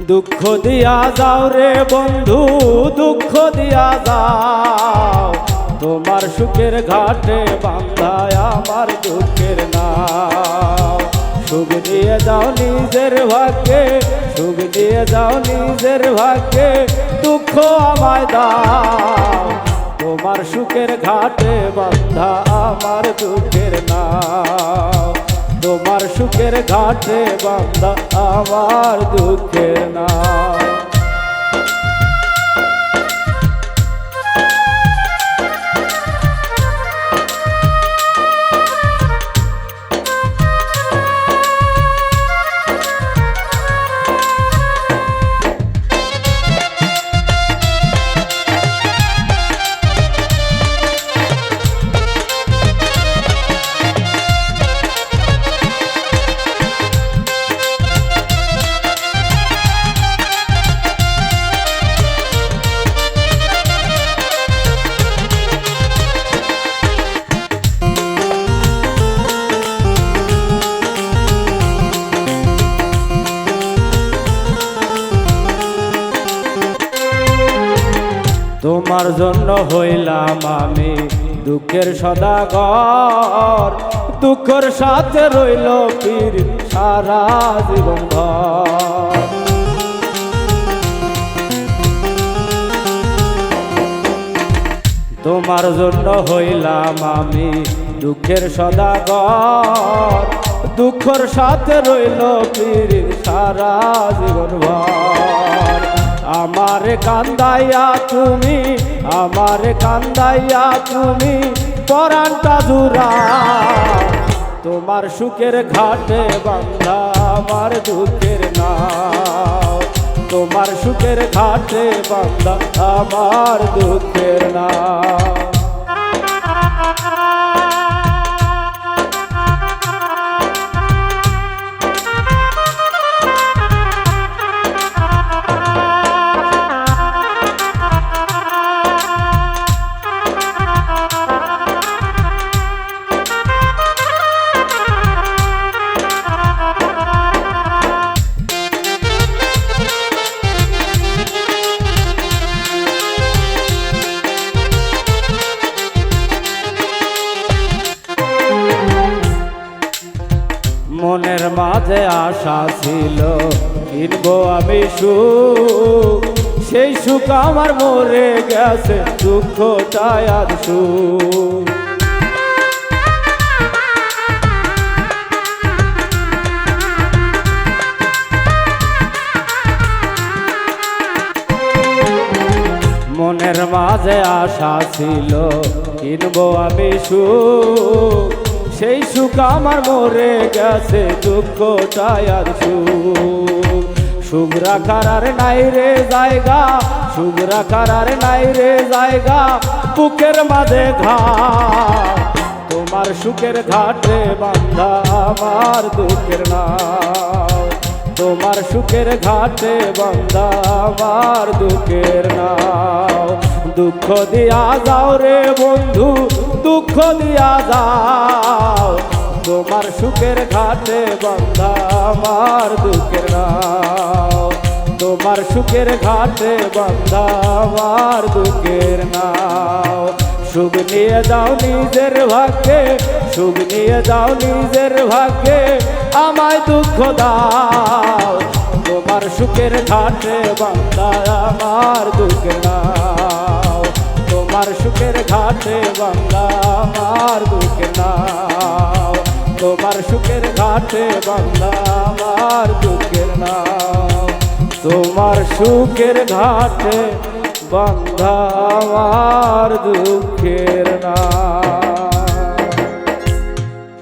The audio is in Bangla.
দুঃখ দিয়া যাও রে বন্ধু, দুঃখ দিয়া যাও, তোমার সুখের ঘাটে বান্ধায় আমার দুঃখের নাও। সুখ দিয়ে যাও নিজের ভাগ্যে, সুখ দিয়ে যাও নিজের ভাগ্যে, দুঃখ আমায় দাও, তোমার সুখের ঘাটে বান্ধা আমার দুঃখের নাও। তোমার সুখের ঘাটে বান্ধা আমার দুঃখের নাও। তোমার জন্য হইলাম আমি দুঃখের সদাগর, দুঃখের সাথে রইল পীর সারা জীবন ভর। তোমার জন্য হইলাম আমি দুঃখের সদাগর, দুঃখের সাথে রইল পীর সারা জীবন ভর। আমারে কান্দাইয়া তুমি, আমারে কান্দাইয়া তুমি পরাণটা জুড়া, তোমার সুখের ঘাটে বান্ধা আমার দুঃখের নাও। তোমার সুখের ঘাটে বান্ধা আমার দুঃখের নাও। মনের মাঝে আশা ছিল কিনবো আমি সুখ, সেই সুখ আমার মরে গেছে, দুঃখটাই আর সুখ। মনের মাঝে আশা ছিল কিনবো আমি সুখ, সেই সুখ আমার মরে গেছে, দুঃখটাই আর সুখ। সুখ রাখার আর নাই রে জায়গা, সুখ রাখার আর নাই রে জায়গা, বুকের মাঝে ঘাট, তোমার সুখের ঘাটে বান্ধা আমার দুঃখের নাও। তোমার সুখের ঘাটে বান্ধা আমার দুঃখের নাও। দুঃখ দিয়া যাও রে বন্ধু, দুঃখ দিয়া যাও, তোমার সুখের ঘাটে বান্ধা আমার দুঃখের নাও। তোমার সুখের ঘাটে বান্ধা আমার দুঃখের নাও। সুখ নিয়ে যাও নিজের ভাগ্যে, সুখ নিয়ে যাও নিজের ভাগ্যে, আমায় দুঃখ দাও, তোমার সুখের ঘাটে বান্ধা আমার দুঃখের নাও। তোমার সুখের ঘাটে বান্ধা আমার দুঃখের নাও। তোমার সুখের ঘাটে বান্ধা আমার দুঃখের নাও। তোমার সুখের ঘাটে বান্ধা আমার দুঃখের নাও।